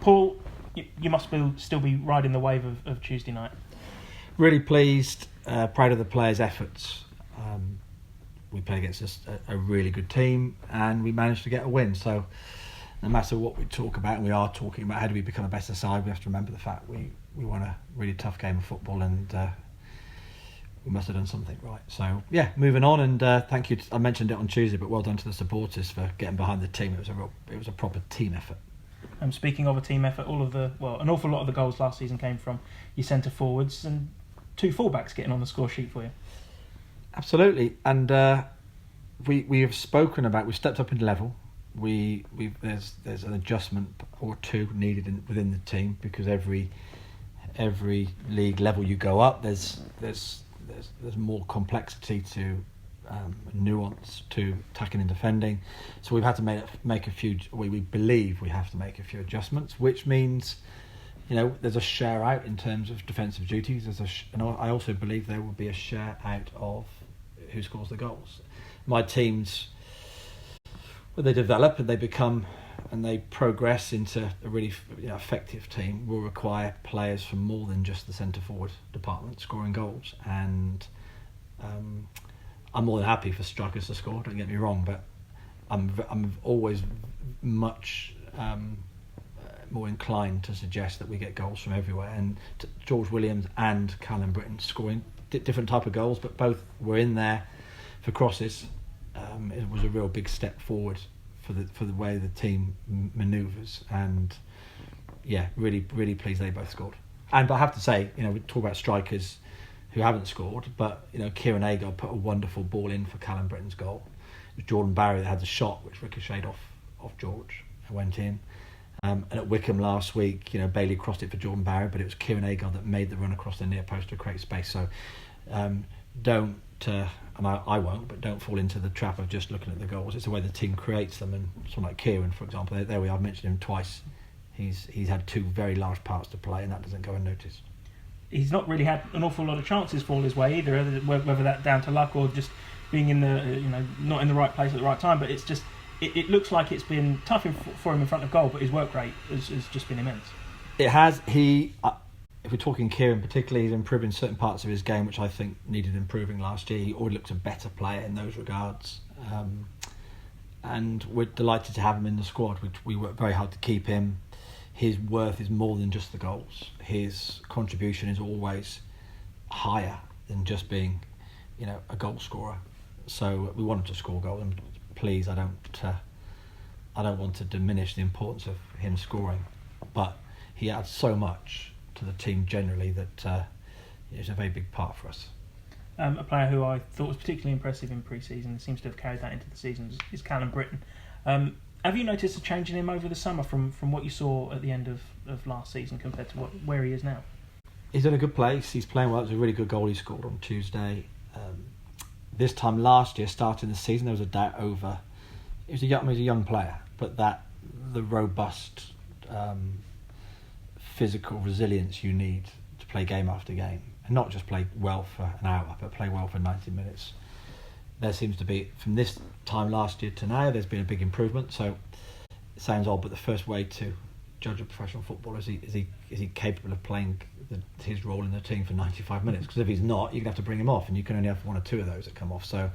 Paul, you must still be riding the wave of Tuesday night. Really pleased, proud of the players' efforts. We played against a really good team and we managed to get a win. So no matter what we talk about, and we are talking about how do we become a better side, we have to remember the fact we won a really tough game of football and we must have done something right. So yeah, moving on, and thank you. I mentioned it on Tuesday, but well done to the supporters for getting behind the team. It was a proper team effort. Speaking of a team effort, an awful lot of the goals last season came from your centre forwards and 2 fullbacks getting on the score sheet for you. Absolutely, and we have spoken about. We've stepped up in level. There's an adjustment or two needed within the team because every league level you go up, there's more complexity to nuance to attacking and defending. So we've had to make a few. We believe we have to make a few adjustments, which means, there's a share out in terms of defensive duties. And I also believe there will be a share out of who scores the goals. My teams, when they develop and they become and they progress into a really effective team, will require players from more than just the centre forward department scoring goals. And I'm more than happy for strikers to score. Don't get me wrong, but I'm always much more inclined to suggest that we get goals from everywhere. And George Williams and Callum Britton scoring different type of goals, but both were in there for crosses. It was a real big step forward for the way the team manoeuvres, and yeah, really really pleased they both scored. And I have to say, we talk about strikers who haven't scored, but Kieran Agar put a wonderful ball in for Callum Britton's goal. It was Jordan Barry that had the shot which ricocheted off George and went in. And at Wickham last week, Bailey crossed it for Jordan Barry, but it was Kieran Agar that made the run across the near post to create space. So don't, and I won't, but don't fall into the trap of just looking at the goals. It's the way the team creates them. And someone like Kieran, for example, there we are. I've mentioned him twice. He's had 2 very large parts to play, and that doesn't go unnoticed. He's not really had an awful lot of chances fall his way either, whether that's down to luck or just being in the not in the right place at the right time. But it's just it looks like it's been tough for him in front of goal, but his work rate has just been immense. It has. If we're talking Kieran particularly, he's improving certain parts of his game which I think needed improving last year. He already looks a better player in those regards, and we're delighted to have him in the squad. We work very hard to keep him. His worth is more than just the goals. His contribution is always higher than just being, a goal scorer. So we want him to score goals. And please, I don't want to diminish the importance of him scoring, but he adds so much to the team generally that is a very big part for us. A player who I thought was particularly impressive in pre-season, seems to have carried that into the season, is Callum Britton. Have you noticed a change in him over the summer from what you saw at the end of last season compared to where he is now? He's in a good place. He's playing well. It was a really good goal he scored on Tuesday. This time last year, starting the season, there was a doubt over. He was a young player, but the robust physical resilience you need to play game after game, and not just play well for an hour, but play well for 90 minutes. There seems to be, from this time last year to now, there's been a big improvement. So it sounds odd, but the first way to judge a professional footballer is he capable of playing his role in the team for 95 minutes? Because if he's not, you're going to have to bring him off, and you can only have 1 or 2 of those that come off. So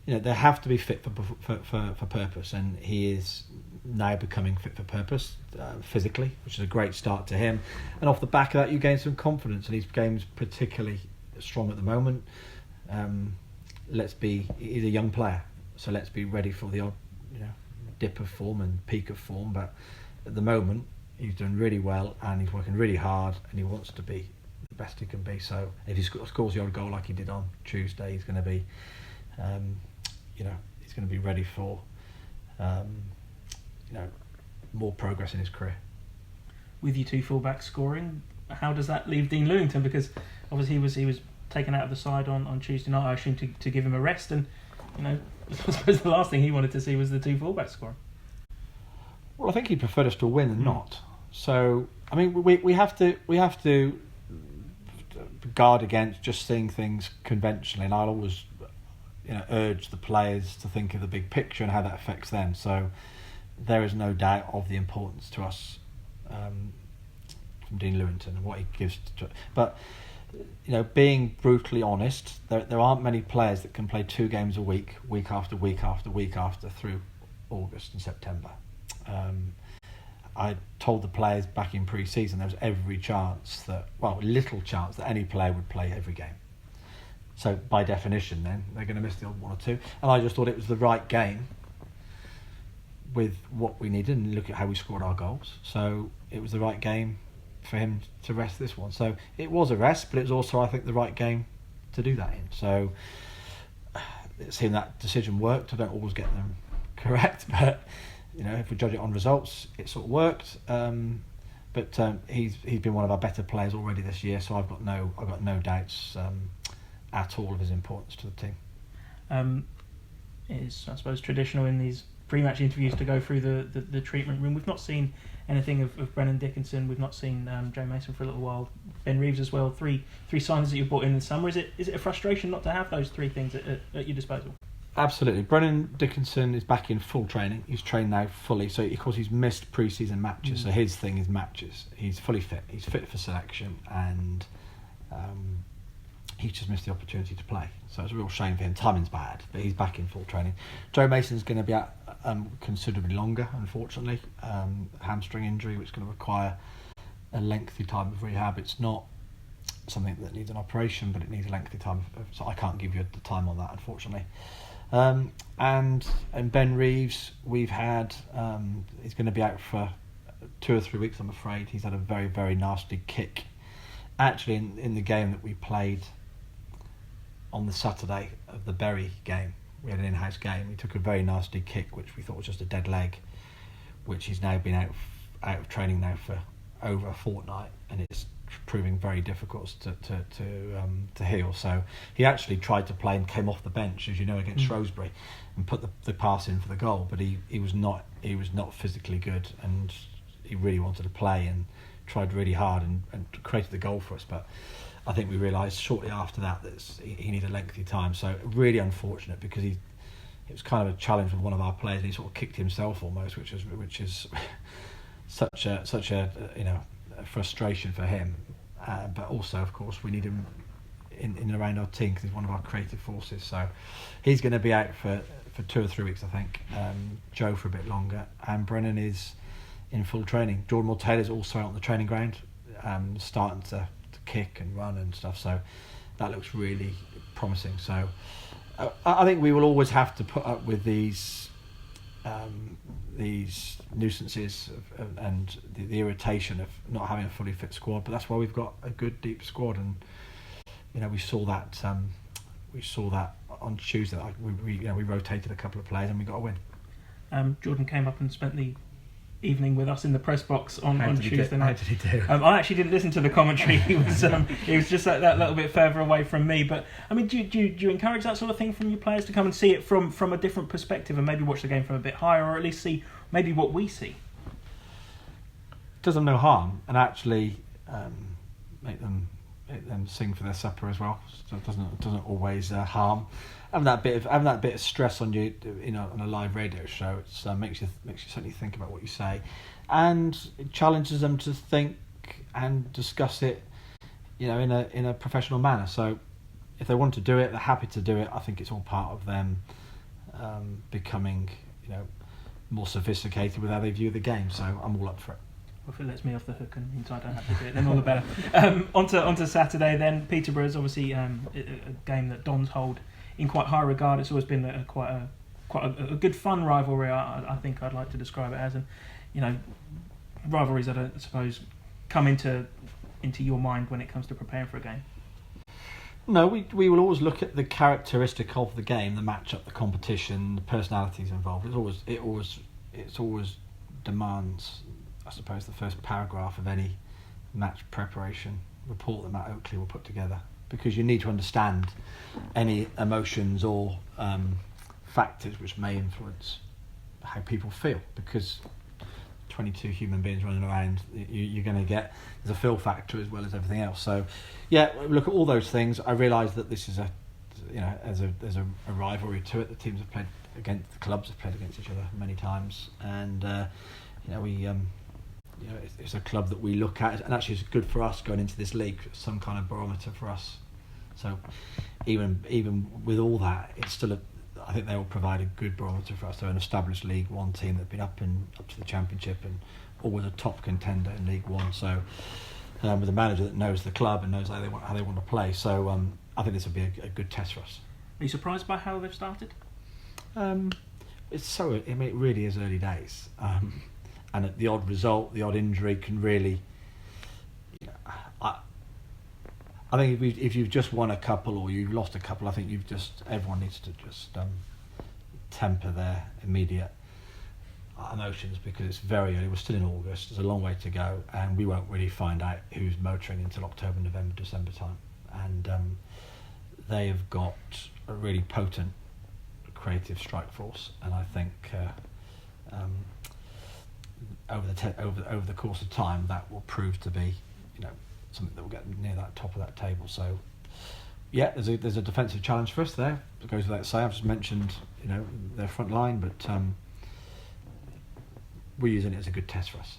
they have to be fit for purpose, and he is now becoming fit for purpose physically, which is a great start to him. And off the back of that, you gain some confidence, and his game's particularly strong at the moment. He's a young player, so let's be ready for the odd dip of form and peak of form. But at the moment, he's doing really well, and he's working really hard, and he wants to be the best he can be. So if he scores the odd goal like he did on Tuesday, he's going to be, he's going to be ready for, more progress in his career. With you 2 fullbacks scoring, how does that leave Dean Lewington? Because obviously he was taken out of the side on Tuesday night, I assume, to give him a rest, and I suppose the last thing he wanted to see was the 2 fullbacks scoring. Well, I think he preferred us to win than not. So I mean, we have to guard against just seeing things conventionally, and I'll always urge the players to think of the big picture and how that affects them. So there is no doubt of the importance to us from Dean Lewington and what he gives but being brutally honest, there aren't many players that can play 2 games a week after week after week after through August and September. I told the players back in pre-season there was little chance that any player would play every game. So by definition then, they're going to miss the odd 1 or 2. And I just thought it was the right game with what we needed and look at how we scored our goals. So it was the right game for him to rest this one. So it was a rest, but it was also, I think, the right game to do that in. So seeing that decision worked. I don't always get them correct, but if we judge it on results, it sort of worked. But he's been one of our better players already this year, so I've got no doubts at all of his importance to the team. It's, I suppose, traditional in these pre-match interviews to go through the treatment room. We've not seen anything of Brennan Dickinson. We've not seen Joe Mason for a little while. Ben Reeves as well. Three signings that you've brought in the summer. Is it a frustration not to have those 3 things at your disposal? Absolutely. Brennan Dickinson is back in full training. He's trained now fully. So, of course, he's missed pre-season matches. So his thing is matches. He's fully fit. He's fit for selection, and he's just missed the opportunity to play. So it's a real shame for him. Timing's bad, but he's back in full training. Joe Mason's going to be out considerably longer, unfortunately. Hamstring injury, which is going to require a lengthy time of rehab. It's not something that needs an operation, but it needs a lengthy time. So I can't give you the time on that, unfortunately. And Ben Reeves, we've had, he's going to be out for 2 or 3 weeks, I'm afraid. He's had a very, very nasty kick. Actually, in the game that we played on the Saturday of the Bury game, we had an in-house game. He took a very nasty kick, which we thought was just a dead leg, which he's now been out of training now for over a fortnight, and it's proving very difficult to heal. So he actually tried to play and came off the bench, as you know, against Shrewsbury, and put the pass in for the goal. But he was not physically good, and he really wanted to play and tried really hard and created the goal for us. But I think we realised shortly after that he needed a lengthy time. So really unfortunate, because it was kind of a challenge with one of our players, and he sort of kicked himself almost, which is such a frustration for him. But also, of course, we need him in and around our team because he's one of our creative forces. So he's going to be out for 2 or 3 weeks, I think. Joe for a bit longer, and Brennan is in full training. Jordan Moore-Taylor's also out on the training ground, starting to kick and run and stuff. So that looks really promising. So I think we will always have to put up with these nuisances and the irritation of not having a fully fit squad. But that's why we've got a good deep squad, and we saw that on Tuesday. We rotated a couple of players and we got a win. Jordan came up and spent the evening with us in the press box on Tuesday night. How did he do? I actually didn't listen to the commentary. He was just that little bit further away from me. But I mean, do you encourage that sort of thing from your players, to come and see it from a different perspective and maybe watch the game from a bit higher, or at least see maybe what we see? Does them no harm, and actually make them sing for their supper as well. So it doesn't always harm. Having that bit of stress on you, on a live radio show, it makes you certainly think about what you say, and it challenges them to think and discuss it, in a professional manner. So if they want to do it, they're happy to do it. I think it's all part of them becoming, more sophisticated with how they view the game. So I'm all up for it. Well, if it lets me off the hook and means I don't have to do it, then all the better. Onto Saturday then. Peterborough is obviously a game that Dons hold in quite high regard. It's always been quite a good fun rivalry. I think I'd like to describe it as, and rivalries that I suppose come into your mind when it comes to preparing for a game. No, we will always look at the characteristic of the game, the matchup, the competition, the personalities involved. It always demands, I suppose, the first paragraph of any match preparation report that Matt Oakley will put together, because you need to understand any emotions or factors which may influence how people feel, because 22 human beings running around, you're going to get, there's a feel factor as well as everything else. So yeah, look at all those things. I realise that this is there's a rivalry to it. The teams have played against, the clubs have played against each other many times, and we it's a club that we look at, and actually it's good for us going into this league. Some kind of barometer for us. So even with all that, it's still I think they will provide a good barometer for us. They're an established League One team that've been up to the Championship and always a top contender in League One. So with a manager that knows the club and knows how they want to play. So I think this will be a good test for us. Are you surprised by how they've started? It really is early days, and the odd result, the odd injury can really. I think if you've just won a couple or you've lost a couple, I think everyone needs to just temper their immediate emotions, because it's very early. We're still in August. There's a long way to go, and we won't really find out who's motoring until October, November, December time. And they have got a really potent creative strike force, and I think over the course of time that will prove to be, something that will get near that top of that table. So, yeah, there's a defensive challenge for us there. It goes without saying. I've just mentioned, their front line, but we're using it as a good test for us.